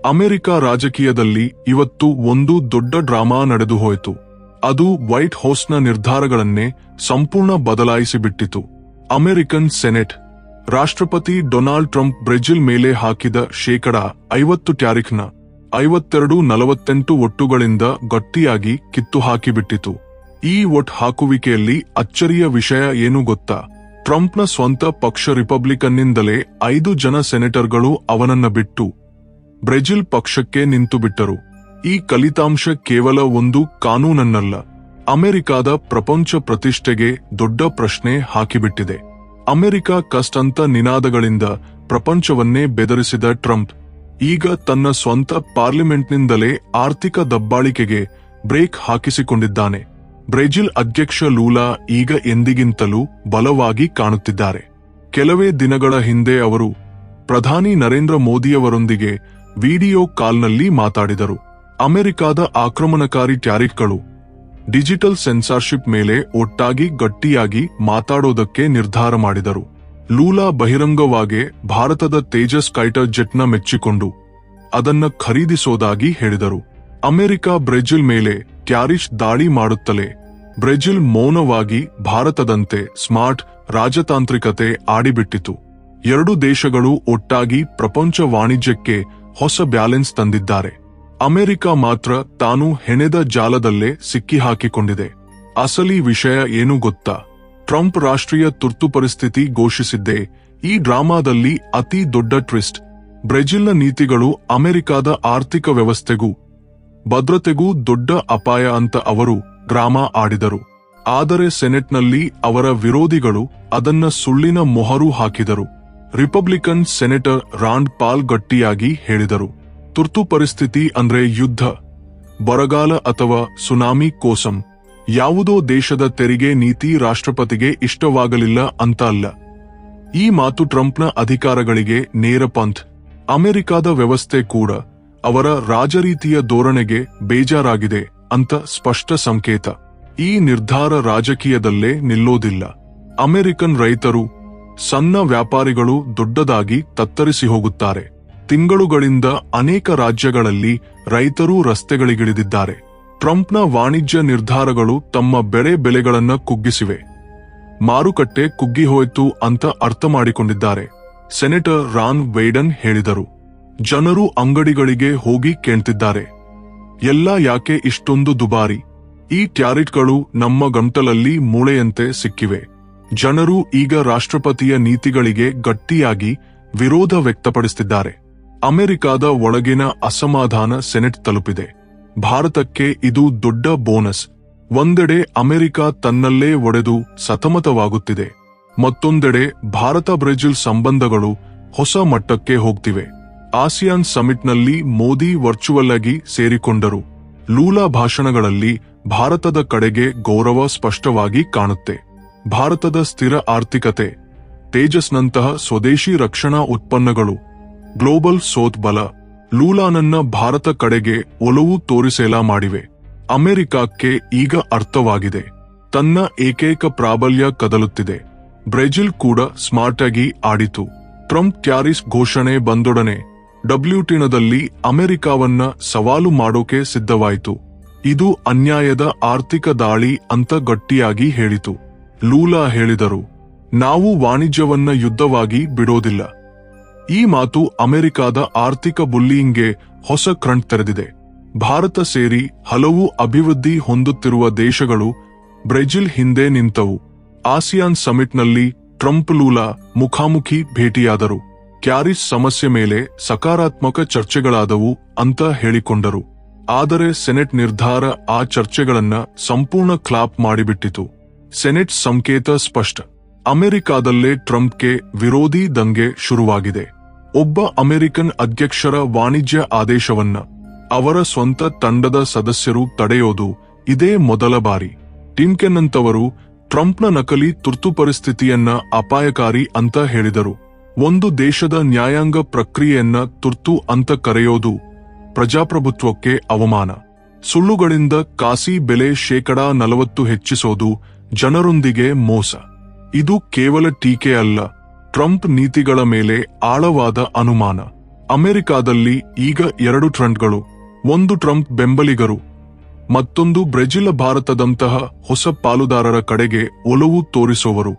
America ರಾಜಕೀಯದಲ್ಲಿ ಇವತ್ತು ಒಂದು ದೊಡ್ಡ ಡ್ರಾಮಾ ನಡೆದು ಹೋಯಿತು. ಅದು ವೈಟ್ ಹೌಸ್ನ ನಿರ್ಧಾರಗಳನ್ನೇ ಸಂಪೂರ್ಣ ಬದಲಾಯಿಸಿಬಿಟ್ಟಿತು. ಅಮೆರಿಕನ್ ಸೆನೆಟ್ ರಾಷ್ಟ್ರಪತಿ ಡೊನಾಲ್ಡ್ ಟ್ರಂಪ್ ಬ್ರೆಜಿಲ್ ಮೇಲೆ ಹಾಕಿದ ಶೇಕಡ 50 ಟ್ಯಾರಿಫ್ನ 52-48 ಒಟ್ಟುಗಳಿಂದ ಗಟ್ಟಿಯಾಗಿ ಕಿತ್ತು ಹಾಕಿಬಿಟ್ಟಿತು. ಈ ಒಟ್ಟು ಹಾಕುವಿಕೆಯಲ್ಲಿ ಅಚ್ಚರಿಯ ವಿಷಯ ಏನು ಗೊತ್ತಾ? ಟ್ರಂಪ್ನ ಸ್ವಂತ ಪಕ್ಷ ರಿಪಬ್ಲಿಕನ್ನಿಂದಲೇ 5 ಜನ ಸೆನೆಟರ್ಗಳು ಅವನನ್ನ ಬಿಟ್ಟು ಬ್ರೆಜಿಲ್ ಪಕ್ಷಕ್ಕೆ ನಿಂತುಬಿಟ್ಟರು. ಈ ಫಲಿತಾಂಶ ಕೇವಲ ಒಂದು ಕಾನೂನನ್ನಲ್ಲ, ಅಮೆರಿಕಾದ ಪ್ರಪಂಚ ಪ್ರತಿಷ್ಠೆಗೆ ದೊಡ್ಡ ಪ್ರಶ್ನೆ ಹಾಕಿಬಿಟ್ಟಿದೆ. ಅಮೆರಿಕ ಕಸ್ಟ್ ಅಂತ ನಿನಾದಗಳಿಂದ ಪ್ರಪಂಚವನ್ನೇ ಬೆದರಿಸಿದ ಟ್ರಂಪ್ ಈಗ ತನ್ನ ಸ್ವಂತ ಪಾರ್ಲಿಮೆಂಟ್ನಿಂದಲೇ ಆರ್ಥಿಕ ದಬ್ಬಾಳಿಕೆಗೆ ಬ್ರೇಕ್ ಹಾಕಿಸಿಕೊಂಡಿದ್ದಾನೆ. ಬ್ರೆಜಿಲ್ ಅಧ್ಯಕ್ಷ ಲೂಲಾ ಈಗ ಎಂದಿಗಿಂತಲೂ ಬಲವಾಗಿ ಕಾಣುತ್ತಿದ್ದಾರೆ. ಕೆಲವೇ ದಿನಗಳ ಹಿಂದೆ ಅವರು ಪ್ರಧಾನಿ ನರೇಂದ್ರ ಮೋದಿಯವರೊಂದಿಗೆ ವಿಡಿಯೋ ಕಾಲ್ನಲ್ಲಿ ಮಾತಾಡಿದರು. ಅಮೆರಿಕಾದ ಆಕ್ರಮಣಕಾರಿ ಟ್ಯಾರಿಫ್ಗಳು, ಡಿಜಿಟಲ್ ಸೆನ್ಸಾರ್ಶಿಪ್ ಮೇಲೆ ಒಟ್ಟಾಗಿ ಗಟ್ಟಿಯಾಗಿ ಮಾತಾಡೋದಕ್ಕೆ ನಿರ್ಧಾರ ಮಾಡಿದರು. ಲೂಲಾ ಬಹಿರಂಗವಾಗಿ ಭಾರತದ ತೇಜಸ್ ಫೈಟರ್ ಜೆಟ್ನ ಮೆಚ್ಚಿಕೊಂಡು ಅದನ್ನ ಖರೀದಿಸೋದಾಗಿ ಹೇಳಿದರು. ಅಮೆರಿಕ ಬ್ರೆಜಿಲ್ ಮೇಲೆ ಟ್ಯಾರಿಫ್ ದಾಳಿ ಮಾಡುತ್ತಲೇ ಬ್ರೆಜಿಲ್ ಮೌನವಾಗಿ ಭಾರತದಂತೆ ಸ್ಮಾರ್ಟ್ ರಾಜತಾಂತ್ರಿಕತೆ ಆಡಿಬಿಟ್ಟಿತು. 2 ದೇಶಗಳು ಒಟ್ಟಾಗಿ ಪ್ರಪಂಚ ವಾಣಿಜ್ಯಕ್ಕೆ ಹೊಸ ಬ್ಯಾಲೆನ್ಸ್ ತಂದಿದ್ದಾರೆ. ಅಮೆರಿಕ ಮಾತ್ರ ತಾನು ಹೆಣೆದ ಜಾಲದಲ್ಲೇ ಸಿಕ್ಕಿಹಾಕಿಕೊಂಡಿದೆ. ಅಸಲಿ ವಿಷಯ ಏನು ಗೊತ್ತಾ? ಟ್ರಂಪ್ ರಾಷ್ಟ್ರೀಯ ತುರ್ತು ಪರಿಸ್ಥಿತಿ ಘೋಷಿಸಿದ್ದೇ ಈ ಡ್ರಾಮಾದಲ್ಲಿ ಅತಿ ದೊಡ್ಡ ಟ್ವಿಸ್ಟ್. ಬ್ರೆಜಿಲ್ನ ನೀತಿಗಳು ಅಮೆರಿಕದ ಆರ್ಥಿಕ ವ್ಯವಸ್ಥೆಗೂ ಭದ್ರತೆಗೂ ದೊಡ್ಡ ಅಪಾಯ ಅಂತ ಅವರು ಡ್ರಾಮಾ ಆಡಿದರು. ಆದರೆ ಸೆನೆಟ್ನಲ್ಲಿ ಅವರ ವಿರೋಧಿಗಳು ಅದನ್ನ ಸುಳ್ಳಿನ ಮೊಹರು ಹಾಕಿದರು. ರಿಪಬ್ಲಿಕನ್ ಸೆನೆಟರ್ ರಾಂಡ್ ಪಾಲ್ ಗಟ್ಟಿಯಾಗಿ ಹೇಳಿದರು, ತುರ್ತು ಪರಿಸ್ಥಿತಿ ಅಂದ್ರೆ ಯುದ್ಧ, ಬರಗಾಲ ಅಥವಾ ಸುನಾಮಿ ಕೋಸಂ. ಯಾವುದೋ ದೇಶದ ತೆರಿಗೆ ನೀತಿ ರಾಷ್ಟ್ರಪತಿಗೆ ಇಷ್ಟವಾಗಲಿಲ್ಲ ಅಂತ ಅಲ್ಲ. ಈ ಮಾತು ಟ್ರಂಪ್ನ ಅಧಿಕಾರಗಳಿಗೆ ನೇರ ಪಂಥ್. ಅಮೆರಿಕದ ವ್ಯವಸ್ಥೆ ಕೂಡ ಅವರ ರಾಜರೀತಿಯ ಧೋರಣೆಗೆ ಬೇಜಾರಾಗಿದೆ ಅಂತ ಸ್ಪಷ್ಟ ಸಂಕೇತ. ಈ ನಿರ್ಧಾರ ರಾಜಕೀಯದಲ್ಲೇ ನಿಲ್ಲೋದಿಲ್ಲ. ಅಮೆರಿಕನ್ ರೈತರು, ಸಣ್ಣ ವ್ಯಾಪಾರಿಗಳು ದೊಡ್ಡದಾಗಿ ತತ್ತರಿಸಿ ಹೋಗುತ್ತಾರೆ. ತಿಂಗಳುಗಳಿಂದ ಅನೇಕ ರಾಜ್ಯಗಳಲ್ಲಿ ರೈತರು ರಸ್ತೆಗಳಿಗಿಳಿದಿದ್ದಾರೆ. ಟ್ರಂಪ್ನ ವಾಣಿಜ್ಯ ನಿರ್ಧಾರಗಳು ತಮ್ಮ ಬೆಳೆಗಳನ್ನ ಕುಗ್ಗಿಸಿವೆ. ಮಾರುಕಟ್ಟೆ ಕುಗ್ಗಿಹೋಯಿತು ಅಂತ ಅರ್ಥ ಮಾಡಿಕೊಂಡಿದ್ದಾರೆ. ಸೆನೆಟರ್ ರಾನ್ ವೈಡನ್ ಹೇಳಿದರು, ಜನರು ಅಂಗಡಿಗಳಿಗೆ ಹೋಗಿ ಕೇಳ್ತಿದ್ದಾರೆ, ಎಲ್ಲ ಯಾಕೆ ಇಷ್ಟೊಂದು ದುಬಾರಿ? ಈ ಟ್ಯಾರಿಫ್ಗಳು ನಮ್ಮ ಗಂಟಲಲ್ಲಿ ಮೂಳೆಯಂತೆ ಸಿಕ್ಕಿವೆ. ಜನರು ಈಗ ರಾಷ್ಟ್ರಪತಿಯ ನೀತಿಗಳಿಗೆ ಗಟ್ಟಿಯಾಗಿ ವಿರೋಧ ವ್ಯಕ್ತಪಡಿಸುತ್ತಿದ್ದಾರೆ. ಅಮೆರಿಕದ ಒಳಗಿನ ಅಸಮಾಧಾನ ಸೆನೆಟ್ ತಲುಪಿದೆ. ಭಾರತಕ್ಕೆ ಇದು ದೊಡ್ಡ ಬೋನಸ್. ಒಂದೆಡೆ ಅಮೆರಿಕ ತನ್ನಲ್ಲೇ ಒಡೆದು ಸತಮತವಾಗುತ್ತಿದೆ, ಮತ್ತೊಂದೆಡೆ ಭಾರತ ಬ್ರೆಜಿಲ್ ಸಂಬಂಧಗಳು ಹೊಸ ಮಟ್ಟಕ್ಕೆ ಹೋಗ್ತಿವೆ. ಆಸಿಯಾನ್ ಸಮಿಟ್ನಲ್ಲಿ ಮೋದಿ ವರ್ಚುವಲ್ ಆಗಿ ಸೇರಿಕೊಂಡರು. ಲೂಲಾ ಭಾಷಣಗಳಲ್ಲಿ ಭಾರತದ ಕಡೆಗೆ ಗೌರವ ಸ್ಪಷ್ಟವಾಗಿ ಕಾಣುತ್ತೆ. ಭಾರತದ ಸ್ಥಿರ ಆರ್ಥಿಕತೆ, ತೇಜಸ್ನಂತಹ ಸ್ವದೇಶಿ ರಕ್ಷಣಾ ಉತ್ಪನ್ನಗಳು, ಗ್ಲೋಬಲ್ ಸೌತ್ ಬಲ ಲೂಲಾನನ್ನ ಭಾರತ ಕಡೆಗೆ ಒಲವು ತೋರಿಸೇಲಾ ಮಾಡಿವೆ. ಅಮೆರಿಕಕ್ಕೆ ಈಗ ಅರ್ಥವಾಗಿದೆ, ತನ್ನ ಏಕೈಕ ಪ್ರಾಬಲ್ಯ ಕದಲುತ್ತಿದೆ. ಬ್ರೆಜಿಲ್ ಕೂಡ ಸ್ಮಾರ್ಟ್ ಆಗಿ ಆಡಿತು. ಟ್ರಂಪ್ ಟ್ಯಾರಿಫ್ ಘೋಷಣೆ ಬಂದೊಡನೆ WTOದಲ್ಲಿ ಅಮೆರಿಕವನ್ನ ಸವಾಲು ಮಾಡೋಕೆ ಸಿದ್ಧವಾಯಿತು. ಇದು ಅನ್ಯಾಯದ ಆರ್ಥಿಕ ದಾಳಿ ಅಂತ ಗಟ್ಟಿಯಾಗಿ ಹೇಳಿತು. ಲೂಲಾ ಹೇಳಿದರು, ನಾವು ವಾಣಿಜ್ಯವನ್ನ ಯುದ್ಧವಾಗಿ ಬಿಡೋದಿಲ್ಲ. ಈ ಮಾತು ಅಮೆರಿಕದ ಆರ್ಥಿಕ ಬುಲ್ಲಿಯಿಂಗ್ಗೆ ಹೊಸ ಕ್ರಂಟ್ ತೆರೆದಿದೆ. ಭಾರತ ಸೇರಿ ಹಲವು ಅಭಿವೃದ್ಧಿ ಹೊಂದುತ್ತಿರುವ ದೇಶಗಳು ಬ್ರೆಜಿಲ್ ಹಿಂದೆ ನಿಂತವು. ಆಸಿಯಾನ್ ಸಮಿಟ್ನಲ್ಲಿ ಟ್ರಂಪ್ ಲೂಲಾ ಮುಖಾಮುಖಿ ಭೇಟಿಯಾದರು. ಟ್ಯಾರಿಫ್ ಸಮಸ್ಯೆ ಮೇಲೆ ಸಕಾರಾತ್ಮಕ ಚರ್ಚೆಗಳಾದವು ಅಂತ ಹೇಳಿಕೊಂಡರು. ಆದರೆ ಸೆನೆಟ್ ನಿರ್ಧಾರ ಆ ಚರ್ಚೆಗಳನ್ನ ಸಂಪೂರ್ಣ ಕ್ಲಾಪ್ ಮಾಡಿಬಿಟ್ಟಿತು. ಸೆನೆಟ್ ಸಂಕೇತ ಸ್ಪಷ್ಟ, ಅಮೆರಿಕಾದಲ್ಲೇ ಟ್ರಂಪ್ಗೆ ವಿರೋಧಿ ದಂಗೆ ಶುರುವಾಗಿದೆ. ಒಬ್ಬ ಅಮೆರಿಕನ್ ಅಧ್ಯಕ್ಷರ ವಾಣಿಜ್ಯ ಆದೇಶವನ್ನ ಅವರ ಸ್ವಂತ ತಂಡದ ಸದಸ್ಯರು ತಡೆಯೋದು ಇದೇ ಮೊದಲ ಬಾರಿ. ಟಿಮ್ಕೆನ್ನಂತವರು ಟ್ರಂಪ್ನ ನಕಲಿ ತುರ್ತು ಪರಿಸ್ಥಿತಿಯನ್ನ ಅಪಾಯಕಾರಿ ಅಂತ ಹೇಳಿದರು. ಒಂದು ದೇಶದ ನ್ಯಾಯಾಂಗ ಪ್ರಕ್ರಿಯೆಯನ್ನ ತುರ್ತು ಅಂತ ಕರೆಯೋದು ಪ್ರಜಾಪ್ರಭುತ್ವಕ್ಕೆ ಅವಮಾನ. ಸುಳ್ಳುಗಳಿಂದ ಕಾಸಿ ಬೆಲೆ ಶೇಕಡ 40 ಹೆಚ್ಚಿಸೋದು ಜನರೊಂದಿಗೆ ಮೋಸ. ಇದು ಕೇವಲ ಟೀಕೆ ಅಲ್ಲ, ಟ್ರಂಪ್ ನೀತಿಗಳ ಮೇಲೆ ಆಳವಾದ ಅನುಮಾನ. ಅಮೆರಿಕಾದಲ್ಲಿ ಈಗ 2 ಟ್ರೆಂಡ್ಗಳು. ಒಂದು ಟ್ರಂಪ್ ಬೆಂಬಲಿಗರು, ಮತ್ತೊಂದು ಬ್ರೆಜಿಲ್ ಭಾರತದಂತಹ ಹೊಸ ಪಾಲುದಾರರ ಕಡೆಗೆ ಒಲವು ತೋರಿಸುವವರು.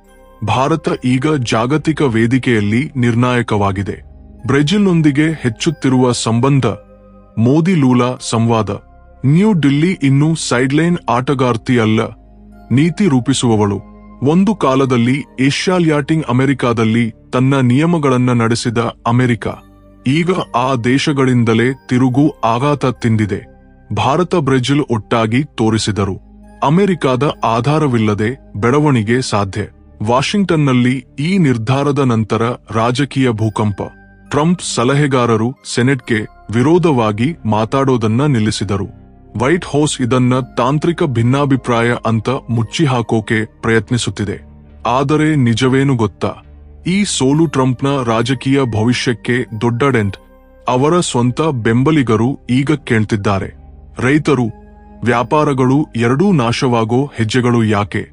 ಭಾರತ ಈಗ ಜಾಗತಿಕ ವೇದಿಕೆಯಲ್ಲಿ ನಿರ್ಣಾಯಕವಾಗಿದೆ. ಬ್ರೆಜಿಲ್ನೊಂದಿಗೆ ಹೆಚ್ಚುತ್ತಿರುವ ಸಂಬಂಧ, ಮೋದಿ ಲೂಲಾ ಸಂವಾದ. ನ್ಯೂ ಡಿಲ್ಲಿ ಇನ್ನೂ ಸೈಡ್ಲೈನ್ ಆಟಗಾರ್ತಿ ಅಲ್ಲ, ನೀತಿ ರೂಪಿಸುವವಳು. ಒಂದು ಕಾಲದಲ್ಲಿ ಏಷ್ಯಾಲ್ಯಾಟಿಂಗ್ ಅಮೆರಿಕಾದಲ್ಲಿ ತನ್ನ ನಿಯಮಗಳನ್ನ ನಡೆಸಿದ ಅಮೆರಿಕ ಈಗ ಆ ದೇಶಗಳಿಂದಲೇ ತಿರುಗು ಆಘಾತ ತಿಂದಿದೆ. ಭಾರತ ಬ್ರೆಜಿಲ್ ಒಟ್ಟಾಗಿ ತೋರಿಸಿದರು, ಅಮೆರಿಕಾದ ಆಧಾರವಿಲ್ಲದೆ ಬೆಳವಣಿಗೆ ಸಾಧ್ಯ. ವಾಷಿಂಗ್ಟನ್ನಲ್ಲಿ ಈ ನಿರ್ಧಾರದ ನಂತರ ರಾಜಕೀಯ ಭೂಕಂಪ. ಟ್ರಂಪ್ ಸಲಹೆಗಾರರು ಸೆನೆಟ್ಗೆ ವಿರೋಧವಾಗಿ ಮಾತಾಡೋದನ್ನ ನಿಲ್ಲಿಸಿದರು. ವೈಟ್ ಹೌಸ್ ಇದನ್ನ ತಾಂತ್ರಿಕ ಭಿನ್ನಾಭಿಪ್ರಾಯ ಅಂತ ಮುಚ್ಚಿಹಾಕೋಕೆ ಪ್ರಯತ್ನಿಸುತ್ತಿದೆ. ಆದರೆ ನಿಜವೇನು ಗೊತ್ತಾ? ಈ ಸೋಲು ಟ್ರಂಪ್ನ ರಾಜಕೀಯ ಭವಿಷ್ಯಕ್ಕೆ ದೊಡ್ಡ ಡೆಂಟ್. ಅವರ ಸ್ವಂತ ಬೆಂಬಲಿಗರು ಈಗ ಕೇಳ್ತಿದ್ದಾರೆ, ರೈತರು, ವ್ಯಾಪಾರಗಳು ಎರಡೂ ನಾಶವಾಗೋ ಹೆಜ್ಜೆಗಳು ಯಾಕೆ?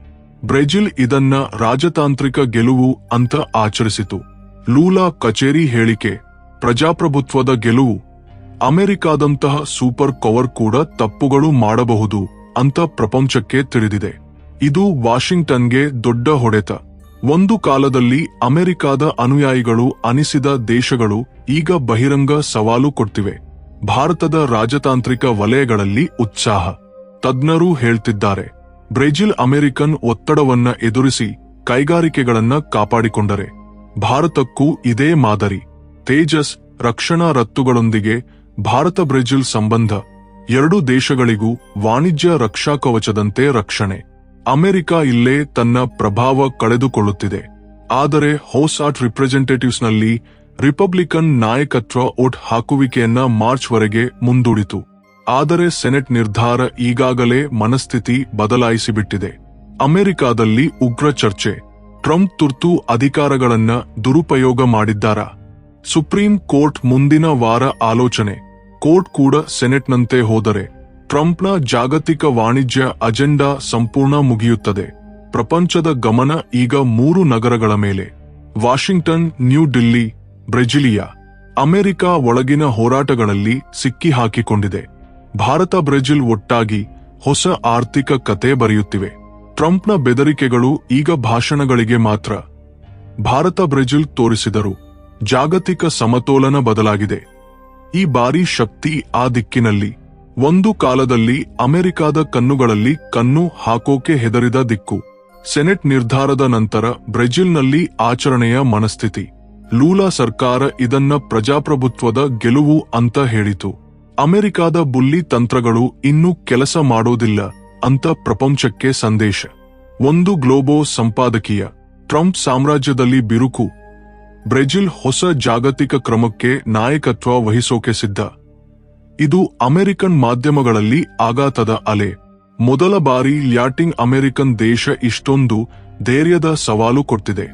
ಬ್ರೆಜಿಲ್ ಇದನ್ನ ರಾಜತಾಂತ್ರಿಕ ಗೆಲುವು ಅಂತ ಆಚರಿಸಿತು. ಲೂಲಾ ಕಚೇರಿ ಹೇಳಿಕೆ, ಪ್ರಜಾಪ್ರಭುತ್ವದ ಗೆಲುವು. ಅಮೆರಿಕಾದಂತಹ ಸೂಪರ್ ಪವರ್ ಕೂಡ ತಪ್ಪುಗಳು ಮಾಡಬಹುದು ಅಂತ ಪ್ರಪಂಚಕ್ಕೆ ತಿಳಿದಿದೆ. ಇದು ವಾಷಿಂಗ್ಟನ್ಗೆ ದೊಡ್ಡ ಹೊಡೆತ. ಒಂದು ಕಾಲದಲ್ಲಿ ಅಮೆರಿಕಾದ ಅನುಯಾಯಿಗಳು ಅನಿಸಿದ ದೇಶಗಳು ಈಗ ಬಹಿರಂಗ ಸವಾಲು ಕೊಡ್ತಿವೆ. ಭಾರತದ ರಾಜತಾಂತ್ರಿಕ ವಲಯಗಳಲ್ಲಿ ಉತ್ಸಾಹ. ತಜ್ಞರು ಹೇಳ್ತಿದ್ದಾರೆ, ಬ್ರೆಜಿಲ್ ಅಮೆರಿಕನ್ ಒತ್ತಡವನ್ನ ಎದುರಿಸಿ ಕೈಗಾರಿಕೆಗಳನ್ನ ಕಾಪಾಡಿಕೊಂಡರೆ ಭಾರತಕ್ಕೂ ಇದೇ ಮಾದರಿ. ತೇಜಸ್ ರಕ್ಷಣಾ ರಫ್ತುಗಳೊಂದಿಗೆ ಭಾರತ ಬ್ರೆಜಿಲ್ ಸಂಬಂಧ, ಎರಡೂ ದೇಶಗಳಿಗೂ ವಾಣಿಜ್ಯ ರಕ್ಷಾ ಕವಚದಂತೆ ರಕ್ಷಣೆ. ಅಮೆರಿಕ ಇಲ್ಲೇ ತನ್ನ ಪ್ರಭಾವ ಕಳೆದುಕೊಳ್ಳುತ್ತಿದೆ. ಆದರೆ ಹೌಸ್ ಆಫ್ ರಿಪ್ರೆಸೆಂಟೇಟಿವ್ಸ್ನಲ್ಲಿ ರಿಪಬ್ಲಿಕನ್ ನಾಯಕತ್ವ ಓಟ್ ಹಾಕುವಿಕೆಯನ್ನ ಮಾರ್ಚ್ವರೆಗೆ ಮುಂದೂಡಿತು. ಆದರೆ ಸೆನೆಟ್ ನಿರ್ಧಾರ ಈಗಾಗಲೇ ಮನಸ್ಥಿತಿ ಬದಲಾಯಿಸಿಬಿಟ್ಟಿದೆ. ಅಮೆರಿಕಾದಲ್ಲಿ ಉಗ್ರ ಚರ್ಚೆ. ಟ್ರಂಪ್ ತುರ್ತು ಅಧಿಕಾರಗಳನ್ನ ದುರುಪಯೋಗ ಮಾಡಿದ್ದಾರಾ? ಸುಪ್ರೀಂ ಕೋರ್ಟ್ ಮುಂದಿನ ವಾರ ಆಲೋಚನೆ. ಕೋರ್ಟ್ ಕೂಡ ಸೆನೆಟ್ನಂತೆ ಹೋದರೆ ಟ್ರಂಪ್ನ ಜಾಗತಿಕ ವಾಣಿಜ್ಯ ಅಜೆಂಡಾ ಸಂಪೂರ್ಣ ಮುಗಿಯುತ್ತದೆ. ಪ್ರಪಂಚದ ಗಮನ ಈಗ 3 ನಗರಗಳ ಮೇಲೆ: ವಾಷಿಂಗ್ಟನ್, ನ್ಯೂ ಡಿಲ್ಲಿ, ಬ್ರೆಜಿಲಿಯಾ. ಅಮೆರಿಕ ಒಳಗಿನ ಹೋರಾಟಗಳಲ್ಲಿ ಸಿಕ್ಕಿಹಾಕಿಕೊಂಡಿದೆ. ಭಾರತ ಬ್ರೆಜಿಲ್ ಒಟ್ಟಾಗಿ ಹೊಸ ಆರ್ಥಿಕ ಕತೆ ಬರೆಯುತ್ತಿವೆ. ಟ್ರಂಪ್ನ ಬೆದರಿಕೆಗಳು ಈಗ ಭಾಷಣಗಳಿಗೆ ಮಾತ್ರ. ಭಾರತ ಬ್ರೆಜಿಲ್ ತೋರಿಸಿದರು, ಜಾಗತಿಕ ಸಮತೋಲನ ಬದಲಾಗಿದೆ. ಈ ಬಾರಿ ಶಕ್ತಿ ಆ ದಿಕ್ಕಿನಲ್ಲಿ. ಒಂದು ಕಾಲದಲ್ಲಿ ಅಮೆರಿಕಾದ ಕಣ್ಣುಗಳಲ್ಲಿ ಕಣ್ಣು ಹಾಕೋಕೆ ಹೆದರಿದ ದಿಕ್ಕು. ಸೆನೆಟ್ ನಿರ್ಧಾರದ ನಂತರ ಬ್ರೆಜಿಲ್ನಲ್ಲಿ ಆಚರಣೆಯ ಮನಸ್ಥಿತಿ. ಲೂಲಾ ಸರ್ಕಾರ ಇದನ್ನ ಪ್ರಜಾಪ್ರಭುತ್ವದ ಗೆಲುವು ಅಂತ ಹೇಳಿತು. ಅಮೆರಿಕಾದ ಬುಲ್ಲಿ ತಂತ್ರಗಳು ಇನ್ನೂ ಕೆಲಸ ಮಾಡೋದಿಲ್ಲ ಅಂತ ಪ್ರಪಂಚಕ್ಕೆ ಸಂದೇಶ. ಒಂದು ಗ್ಲೋಬೋ ಸಂಪಾದಕೀಯ. ಟ್ರಂಪ್ ಸಾಮ್ರಾಜ್ಯದಲ್ಲಿ ಬಿರುಕು, ಬ್ರೆಜಿಲ್ ಹೊಸ ಜಾಗತಿಕ ಕ್ರಮಕ್ಕೆ ನಾಯಕತ್ವ ವಹಿಸೋಕೆ ಸಿದ್ಧ. ಇದು ಅಮೆರಿಕನ್ ಮಾಧ್ಯಮಗಳಲ್ಲಿ ಆಘಾತದ ಅಲೆ. ಮೊದಲ ಬಾರಿ ಲ್ಯಾಟಿನ್ ಅಮೆರಿಕನ್ ದೇಶ ಇಷ್ಟೊಂದು ಧೈರ್ಯದ ಸವಾಲು ಕೊಡ್ತಿದೆ.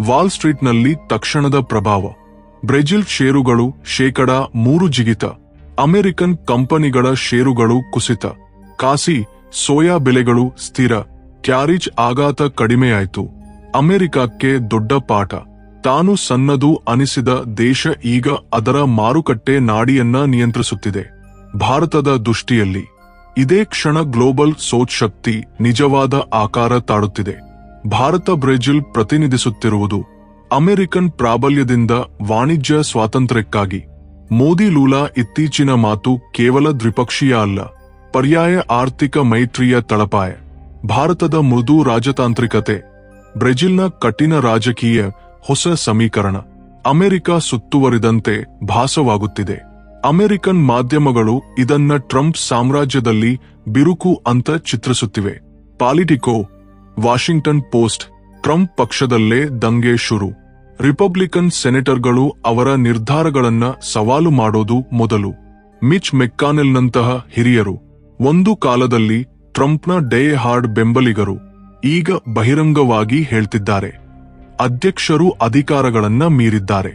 ವಾಲ್ ಸ್ಟ್ರೀಟ್ನಲ್ಲಿ ತಕ್ಷಣದ ಪ್ರಭಾವ. ಬ್ರೆಜಿಲ್ ಷೇರುಗಳು 3% ಜಿಗಿತ. ಅಮೆರಿಕನ್ ಕಂಪನಿಗಳ ಷೇರುಗಳು ಕುಸಿತ. ಕಾಸಿ, ಸೋಯಾ ಬೆಲೆಗಳು ಸ್ಥಿರ. ಟ್ಯಾರಿಫ್ ಆಘಾತ ಕಡಿಮೆಯಾಯಿತು. ಅಮೆರಿಕಕ್ಕೆ ದೊಡ್ಡ ಪಾಠ. ತಾನು ಸಣ್ಣದು ಅನಿಸಿದ ದೇಶ ಈಗ ಅದರ ಮಾರುಕಟ್ಟೆ ನಾಡಿಯನ್ನ ನಿಯಂತ್ರಿಸುತ್ತಿದೆ. ಭಾರತದ ದೃಷ್ಟಿಯಲ್ಲಿ ಇದೇ ಕ್ಷಣ ಗ್ಲೋಬಲ್ ಸೌತ್ ಶಕ್ತಿ ನಿಜವಾದ ಆಕಾರ ತಾಳುತ್ತಿದೆ. ಭಾರತ ಬ್ರೆಜಿಲ್ ಪ್ರತಿನಿಧಿಸುತ್ತಿರುವುದು ಅಮೆರಿಕನ್ ಪ್ರಾಬಲ್ಯದಿಂದ ವಾಣಿಜ್ಯ ಸ್ವಾತಂತ್ರ್ಯಕ್ಕಾಗಿ. ಮೋದಿ ಲೂಲಾ ಇತ್ತೀಚಿನ ಮಾತು ಕೇವಲ ದ್ವಿಪಕ್ಷೀಯ ಅಲ್ಲ, ಪರ್ಯಾಯ ಆರ್ಥಿಕ ಮೈತ್ರಿಯ ತಳಪಾಯ. ಭಾರತದ ಮೃದು ರಾಜತಾಂತ್ರಿಕತೆ, ಬ್ರೆಜಿಲ್ನ ಕಠಿಣ ರಾಜಕೀಯ ಹೊಸ ಸಮೀಕರಣ. ಅಮೆರಿಕ ಸುತ್ತುವರಿದಂತೆ ಭಾಸವಾಗುತ್ತಿದೆ. ಅಮೆರಿಕನ್ ಮಾಧ್ಯಮಗಳು ಇದನ್ನ ಟ್ರಂಪ್ ಸಾಮ್ರಾಜ್ಯದಲ್ಲಿ ಬಿರುಕು ಅಂತ ಚಿತ್ರಿಸುತ್ತಿವೆ. ಪಾಲಿಟಿಕೋ, ವಾಷಿಂಗ್ಟನ್ ಪೋಸ್ಟ್, ಟ್ರಂಪ್ ಪಕ್ಷದಲ್ಲೇ ದಂಗೆ ಶುರು. ರಿಪಬ್ಲಿಕನ್ ಸೆನೆಟರ್ಗಳು ಅವರ ನಿರ್ಧಾರಗಳನ್ನ ಸವಾಲು ಮಾಡೋದು ಮೊದಲು. ಮಿಚ್ ಮೆಕ್ಕಾನೆಲ್ನಂತಹ ಹಿರಿಯರು, ಒಂದು ಕಾಲದಲ್ಲಿ ಟ್ರಂಪ್ನ ಡೇ ಹಾರ್ಡ್ ಬೆಂಬಲಿಗರು, ಈಗ ಬಹಿರಂಗವಾಗಿ ಹೇಳ್ತಿದ್ದಾರೆ, ಅಧ್ಯಕ್ಷರು ಅಧಿಕಾರಗಳನ್ನ ಮೀರಿದ್ದಾರೆ.